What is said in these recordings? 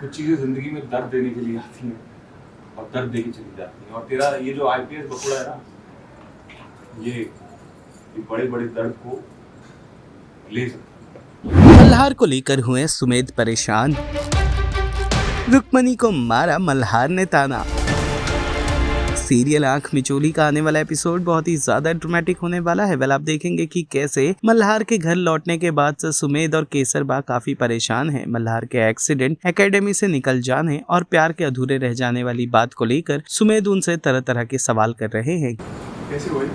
कुछ चीजें जिंदगी में दर्द देने के लिए आती हैं और दर्द दे के चली जाती हैं। और तेरा ये जो आईपीएस बकुड़ा है ना, ये बड़े बड़े दर्द को ले सकता है। मल्हार को लेकर हुए सुमेध परेशान, रुक्मणी को मारा मल्हार ने ताना। सीरियल आंख मिचोली का आने वाला एपिसोड बहुत ही ज्यादा ड्रामेटिक होने वाला है। वेल आप देखेंगे कि कैसे मल्हार के घर लौटने के बाद से सुमेध और केसर बा काफी परेशान हैं। मल्हार के एक्सीडेंट, एकेडमी से निकल जाने और प्यार के अधूरे रह जाने वाली बात को लेकर सुमेध उनसे तरह तरह के सवाल कर रहे हैं कैसे हुई?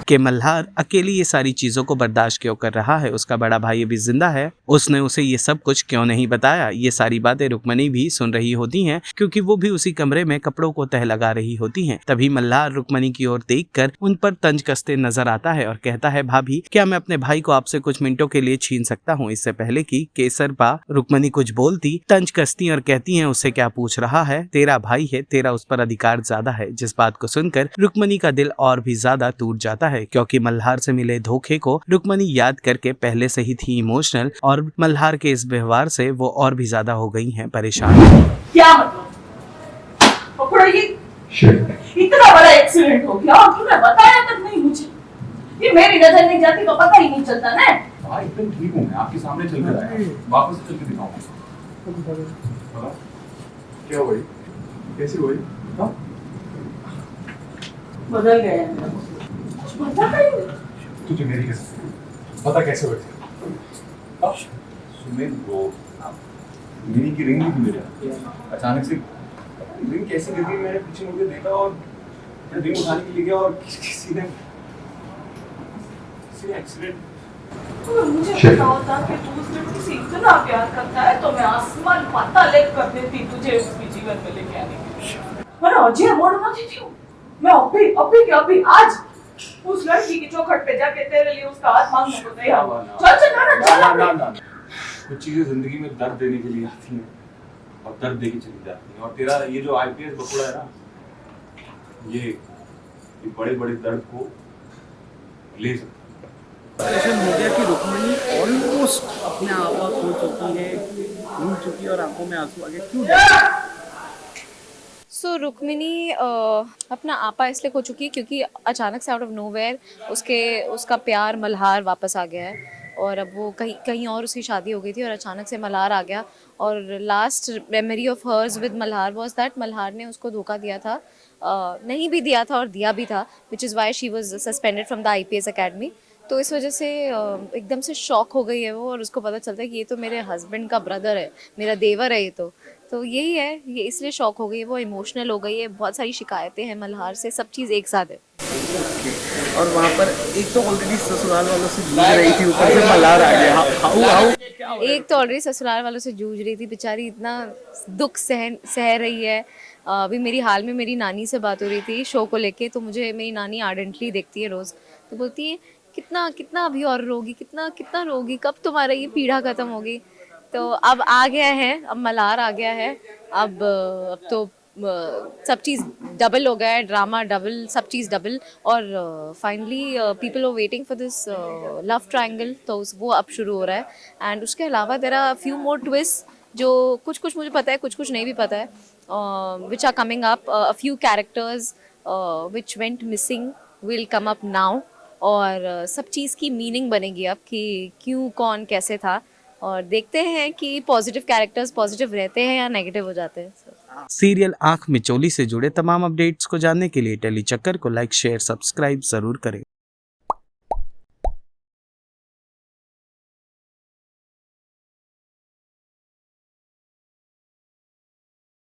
कि मल्हार अकेली ये सारी चीजों को बर्दाश्त क्यों कर रहा है। उसका बड़ा भाई अभी जिंदा है, उसने उसे ये सब कुछ क्यों नहीं बताया। ये सारी बातें रुक्मणी भी सुन रही होती हैं क्योंकि वो भी उसी कमरे में कपड़ों को तह लगा रही होती हैं। तभी मल्हार रुक्मणी की ओर देखकर उन पर तंज कसते नजर आता है और कहता है, भाभी क्या मैं अपने भाई को आपसे कुछ मिनटों के लिए छीन सकता हूँ। इससे पहले कि केसर बा रुक्मणी कुछ बोलती, तंज कसती और कहती है, उससे क्या पूछ रहा है, तेरा भाई है, तेरा उस पर अधिकार ज्यादा है। जिस बात को सुनकर रुक्मणी का दिल और भी ज्यादा टूट जाता है क्योंकि मल्हार से मिले धोखे को रुक्मणी याद करके पहले से ही थी इमोशनल और मल्हार के इस व्यवहार से वो और भी ज्यादा हो गई हैं परेशान। क्या मतलब? ये इतना बड़ा एक्सीडेंट हो गया और तूने बताया तक नहीं मुझे। ये मेरी नजर नहीं जाती तो पता ही नहीं चलता ना। हाँ एकदम ठीक हूँ मैं, आपके सामने चल कर आया, वापस चल के दिखाऊंगा। क्या हुई? कैसे हुई? बदल गया है मेरा। बता तुझे मेरी कैसे पता कैसे हुए थे? सुमेध ब्रो, मिनी की रिंग थी मेरे, अचानक से रिंग कैसे गिर गई, मैंने पीछे मुड़ के देखा और रिंग उठाने के लिए गया और किसी ने एक्सीडेंट। मुझे पता होता कि तू उससे मुझसे इतना प्यार करता है तो मैं आसमान पाताल एक कर देती तुझे उसके जीवन में लेके आने के लिए। मैं अजय मोड़ना देती हूँ। मैं अभी आज उस लड़की की चौखट पे जाके तेरे लिए उसका हाथ मांगने को तैयार हूं। ना। कुछ चीजें जिंदगी में दर्द देने के लिए आती हैं और दर्द दे के चली जाती हैं। और तेरा ये जो आईपीएस बकुड़ा है ना, ये बड़े बड़े दर्द को ले सकता है। ऐसा हो गया कि रुक्मणी ऑलमोस्ट अपने आपा खो चुकी है, भूल चुकी है और आंखों में आंसू आ गए। क्यों? सो रुक्मिणी अपना आपा इसलिए खो चुकी है क्योंकि अचानक से आउट ऑफ नोवेयर उसका प्यार मल्हार वापस आ गया है और अब वो कहीं और उसकी शादी हो गई थी और अचानक से मल्हार आ गया। और last memory of hers with Malhar was that Malhar ने उसको धोखा दिया था, नहीं भी दिया था और दिया भी था, which is why she was suspended from the IPS academy. तो इस वजह से एकदम से शॉक हो गई है वो और उसको पता चलता है कि ये तो मेरे हस्बैंड का ब्रदर है, मेरा देवर है ये तो यही है, ये इसलिए शॉक हो गई है, वो इमोशनल हो गई है। बहुत सारी शिकायतें हैं मल्हार से, सब चीज़ एक साथ है। और वहाँ पर एक तो ऑलरेडी ससुराल वालों से जूझ रही थी, ऊपर से मल्हार आ गया। एक तो ऑलरेडी ससुराल वालों से जूझ रही थी, बेचारी इतना दुख सह रही है। अभी मेरी हाल में मेरी नानी से बात हो रही थी शो को लेके, तो मुझे मेरी नानी आर्डेंटली देखती है रोज़, तो बोलती है कितना अभी और रोगी, कितना रोगी, कब तुम्हारा ये पीड़ा खत्म होगी। तो अब आ गया है, अब मल्हार आ गया है, अब तो सब चीज़ डबल हो गया है, ड्रामा डबल, सब चीज़ डबल। और finally people are waiting for this love triangle, तो वो अब शुरू हो रहा है। एंड उसके अलावा there are few more twist जो कुछ मुझे पता है, कुछ नहीं भी पता है, which are coming up. A few characters which went missing will come up now और सब चीज़ की मीनिंग बनेगी अब कि क्यों कौन कैसे था। और देखते हैं कि पॉजिटिव कैरेक्टर्स पॉजिटिव रहते हैं या नेगेटिव हो जाते हैं। सीरियल आंख मिचोली से जुड़े तमाम अपडेट्स को जानने के लिए टेली चक्कर को लाइक, शेयर, सब्सक्राइब जरूर करें।